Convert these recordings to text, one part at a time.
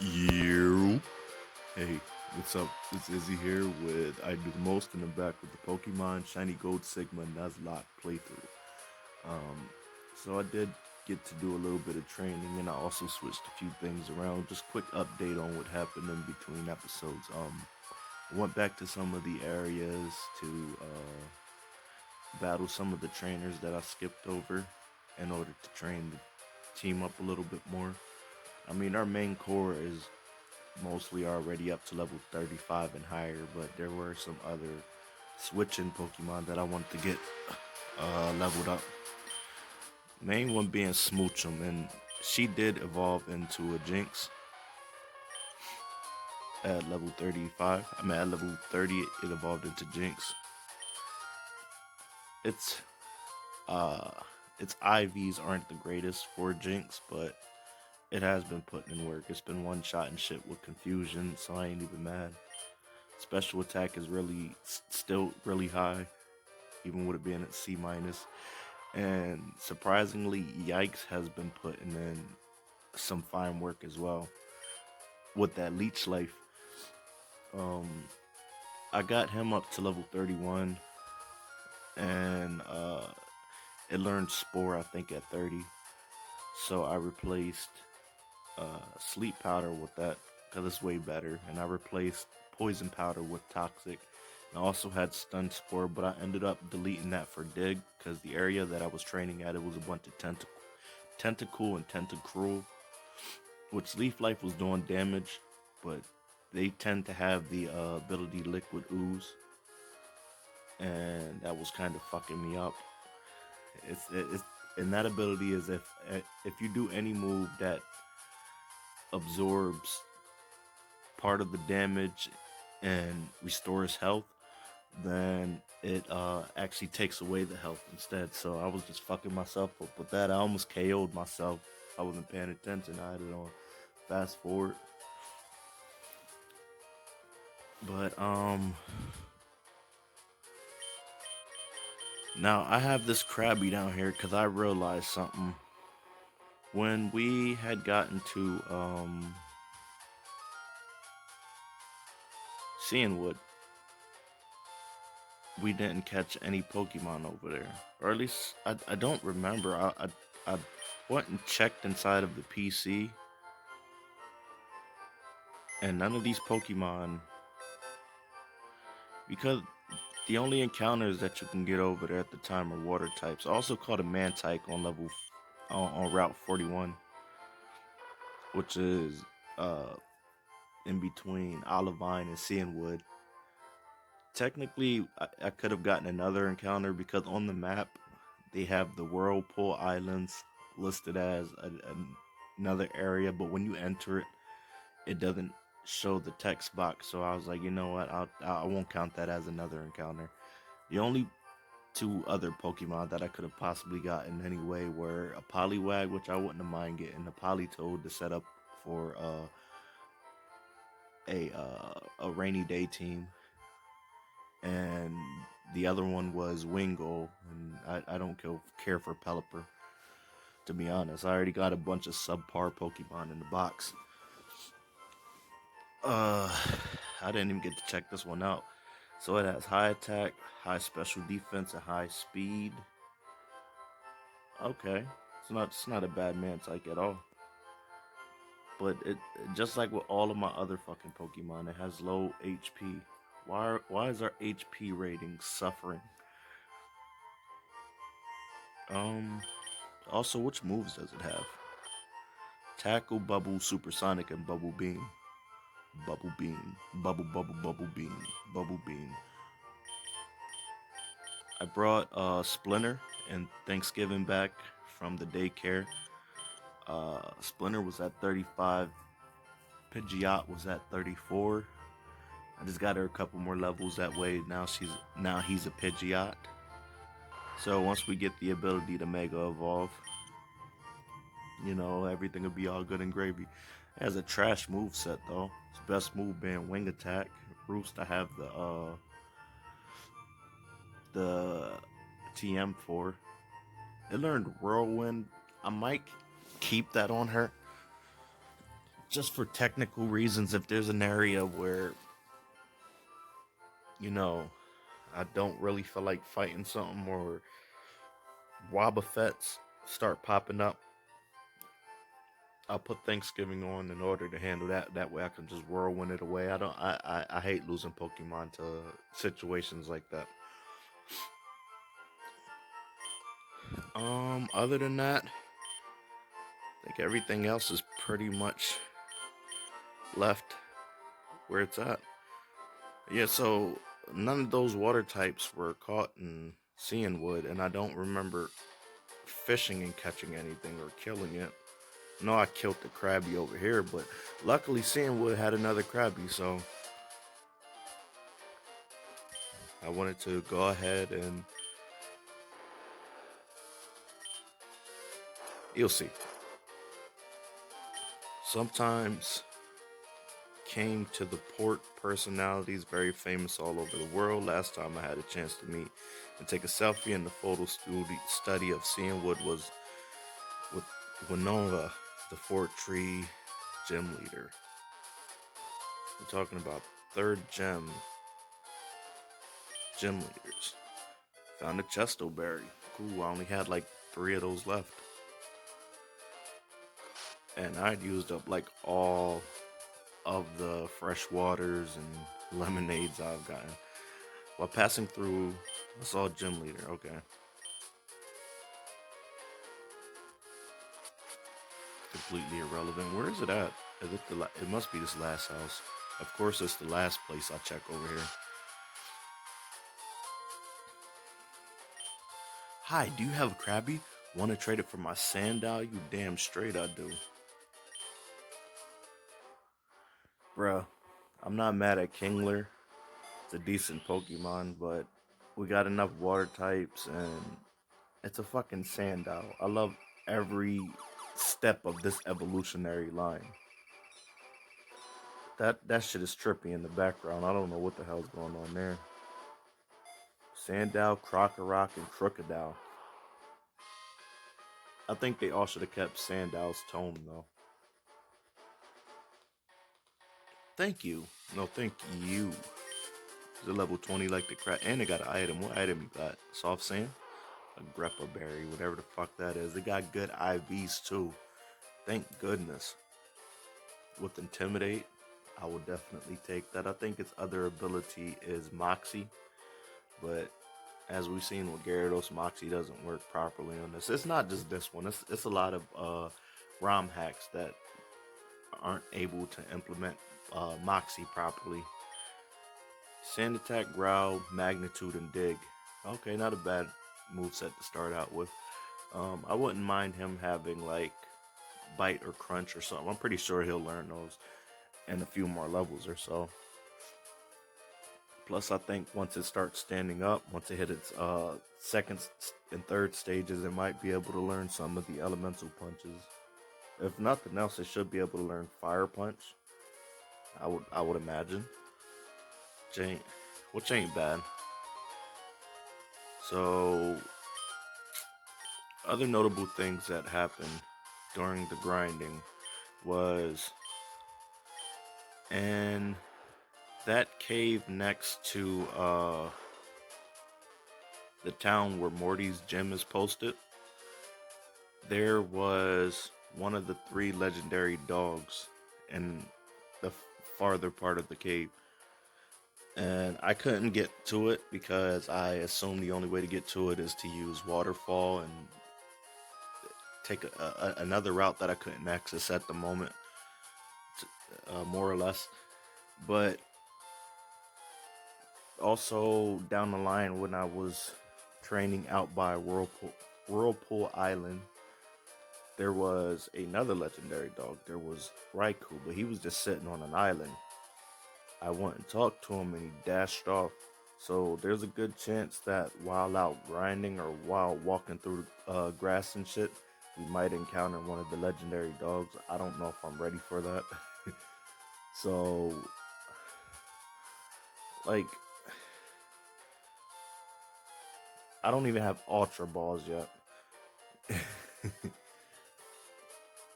You. Hey, what's up? It's Izzy here with I Do the Most in the back with the Pokemon Shiny Gold Sigma Nuzlocke playthrough. Um, so I did get to do a little bit of training and I also switched a few things around. Just quick update on what happened in between episodes. I went back to some of the areas to battle some of the trainers that I skipped over in order to train the team up a little bit more. I mean, our main core is mostly already up to level 35 and higher, but there were some other switching Pokemon that I wanted to get leveled up. Main one being Smoochum, and she did evolve into a Jinx at level 35. I mean, at level 30, it evolved into Jinx. Its uh, its IVs aren't the greatest for Jinx, but it has been putting in work. It's been one shot and shit with confusion, so I ain't even mad. Special attack is really still really high, even with it being at C minus. And surprisingly, Yikes has been putting in some fine work as well with that leech life. Um, I got him up to level 31, and it learned Spore I think at 30. So I replaced Sleep Powder with that because it's way better, and I replaced Poison Powder with Toxic. I also had Stun Spore, but I ended up deleting that for Dig because the area that I was training at, it was a bunch of Tentacool and Tentacruel, which Leaf Life was doing damage, but they tend to have the ability Liquid Ooze, and that was kind of fucking me up. It's and that ability is if you do any move that absorbs part of the damage and restores health, then it actually takes away the health instead. So I was just fucking myself up with that. I almost KO'd myself. I wasn't paying attention. I had it on fast forward. But now I have this Krabby down here because I realized something. When we had gotten to Cianwood, we didn't catch any Pokemon over there. Or at least I don't remember. I went and checked inside of the PC, and none of these Pokemon, because the only encounters that you can get over there at the time are water types. I also caught a Mantike on on Route 41, which is uh in between Olivine and Cianwood. Technically, I could have gotten another encounter because on the map they have the Whirlpool Islands listed as another area, but when you enter it, it doesn't show the text box. So I was like, you know what? I won't count that as another encounter. The only two other Pokemon that I could have possibly gotten anyway were a Poliwag, which I wouldn't have mind getting, a Politoed to set up for a rainy day team, and the other one was Wingull, and I don't care for Pelipper, to be honest. I already got a bunch of subpar Pokemon in the box. Uh, I didn't even get to check this one out. So it has high attack, high special defense, and high speed. Okay, it's not a bad Mantike at all. But it just like with all of my other fucking Pokemon, it has low HP. Why is our HP rating suffering? Um. Also, which moves does it have? Tackle, Bubble, Supersonic, and Bubble Beam. Bubble Beam. Bubble Beam. Bubble Beam. I brought Splinter and Thanksgiving back from the daycare. Splinter was at 35. Pidgeot was at 34. I just got her a couple more levels that way. Now he's a Pidgeot. So once we get the ability to Mega Evolve, everything will be all good and gravy. It has a trash move set though. Its best move being Wing Attack. Roost I have the TM for. It learned Whirlwind. I might keep that on her just for technical reasons, if there's an area where, you know, I don't really feel like fighting something or Wobbuffets start popping up, I'll put Thanksgiving on in order to handle that. That way I can just whirlwind it away. I don't I hate losing Pokemon to situations like that. Other than that, I think everything else is pretty much left where it's at. Yeah, so none of those water types were caught in Seeing Wood, and I don't remember fishing and catching anything or killing it. No, I killed the Krabby over here, but luckily Seeing Wood had another Krabby, so I wanted to go ahead and you'll see. Sometimes came to the port personalities very famous all over the world. Last time I had a chance to meet and take a selfie in the photo study of Seeing Wood was with Winona, the Fort Tree gym leader. We're talking about third gym leaders. Found a Chesto berry. Cool, I only had like 3 of those left. And I'd used up like all of the fresh waters and lemonades I've gotten. While passing through, I saw a gym leader. Okay. Completely irrelevant. Where is it at? Is it it must be this last house. Of course, it's the last place I check over here. Hi, do you have a Krabby? Want to trade it for my Sandal? You damn straight I do. Bruh, I'm not mad at Kingler. It's a decent Pokemon, but we got enough water types and it's a fucking Sandal. I love every step of this evolutionary line. That shit is trippy in the background. I don't know what the hell's going on there. Sandal, Crocorock, and Crocodile. I think they all should have kept Sandal's tone though. Thank you. No, thank you. Is it level 20 like the crap? And they got an item. What item you got? Soft sand? A Greppa berry, whatever the fuck that is. They got good IVs too. Thank goodness. With Intimidate, I will definitely take that. I think its other ability is Moxie, but as we've seen with Gyarados, Moxie doesn't work properly on this. It's not just this one. It's a lot of ROM hacks that aren't able to implement Moxie properly. Sand Attack, Growl, Magnitude, and Dig. Okay, not a bad move set to start out with. I wouldn't mind him having like Bite or Crunch or something. I'm pretty sure he'll learn those in a few more levels or so. Plus, I think once it starts standing up, once it hit its second and third stages, it might be able to learn some of the elemental punches. If nothing else, it should be able to learn Fire Punch. I would imagine. Which which ain't bad. So, other notable things that happened during the grinding was in that cave next to the town where Morty's gym is posted, there was one of the 3 legendary dogs in the farther part of the cave. And I couldn't get to it because I assumed the only way to get to it is to use Waterfall and take another route that I couldn't access at the moment, more or less. But also down the line when I was training out by Whirlpool Island, there was another legendary dog. There was Raikou, but he was just sitting on an island. I went and talked to him and he dashed off. So there's a good chance that while out grinding or while walking through grass and shit, we might encounter one of the legendary dogs. I don't know if I'm ready for that. So, like, I don't even have Ultra Balls yet.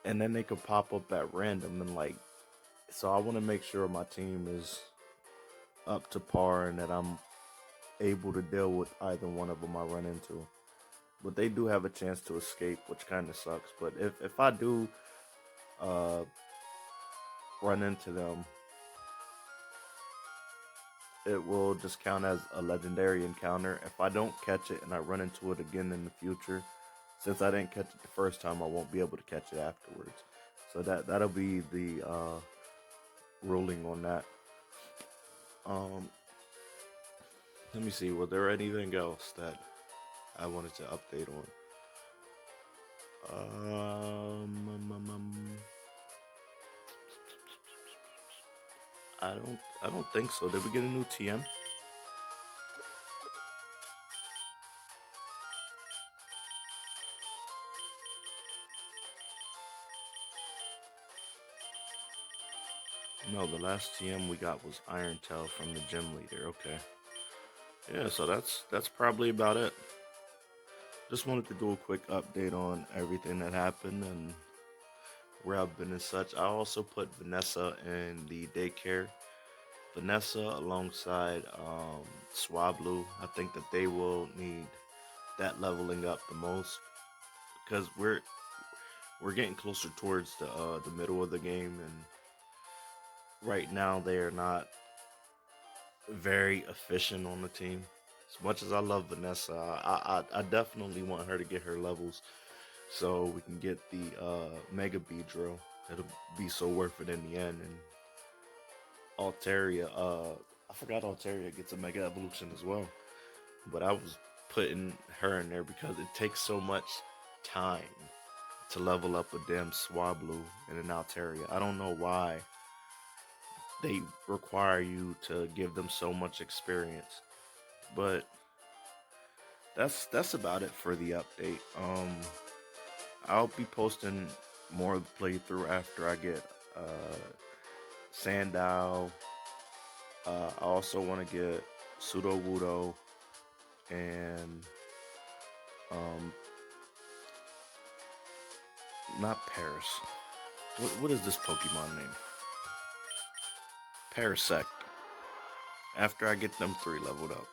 and then they could pop up at random and like. So I want to make sure my team is up to par and that I'm able to deal with either one of them I run into. But they do have a chance to escape, which kind of sucks. But if I do uh, run into them, it will just count as a legendary encounter. If I don't catch it and I run into it again in the future, since I didn't catch it the first time, I won't be able to catch it afterwards. So that'll be the ruling on that. Um, Let me see. Was there anything else that I wanted to update on? I don't think so. Did we get a new TM? No, the last TM we got was Iron Tail from the gym leader. Okay. Yeah, so that's probably about it. Just wanted to do a quick update on everything that happened and where I've been and such. I also put Vanessa in the daycare. Vanessa alongside Swablu. I think that they will need that leveling up the most because we're getting closer towards the middle of the game, and right now they are not very efficient on the team. As much as I love Vanessa, I definitely want her to get her levels so we can get the Mega Beedrill. It'll be so worth it in the end. And Altaria, I forgot Altaria gets a Mega Evolution as well, but I was putting her in there because it takes so much time to level up a damn Swablu and an Altaria. I don't know why they require you to give them so much experience, but that's about it for the update. I'll be posting more of the playthrough after I get Sandow. I also want to get Pseudo Wudo and um, not Paris. What is this Pokemon name? Parasect. After I get them three leveled up.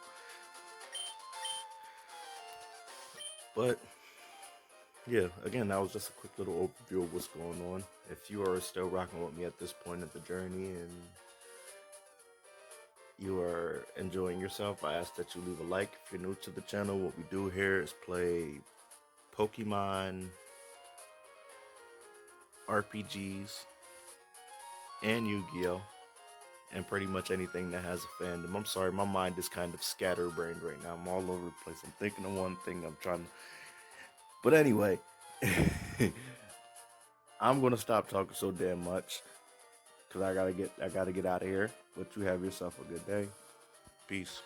But yeah, again, that was just a quick little overview of what's going on. If you are still rocking with me at this point of the journey and you are enjoying yourself, I ask that you leave a like. If you're new to the channel, what we do here is play Pokemon RPGs and Yu-Gi-Oh! And pretty much anything that has a fandom. I'm sorry, my mind is kind of scatterbrained right now. I'm all over the place. I'm thinking of one thing. I'm trying to. But anyway, I'm gonna stop talking so damn much because I gotta get out of here. But you have yourself a good day. Peace.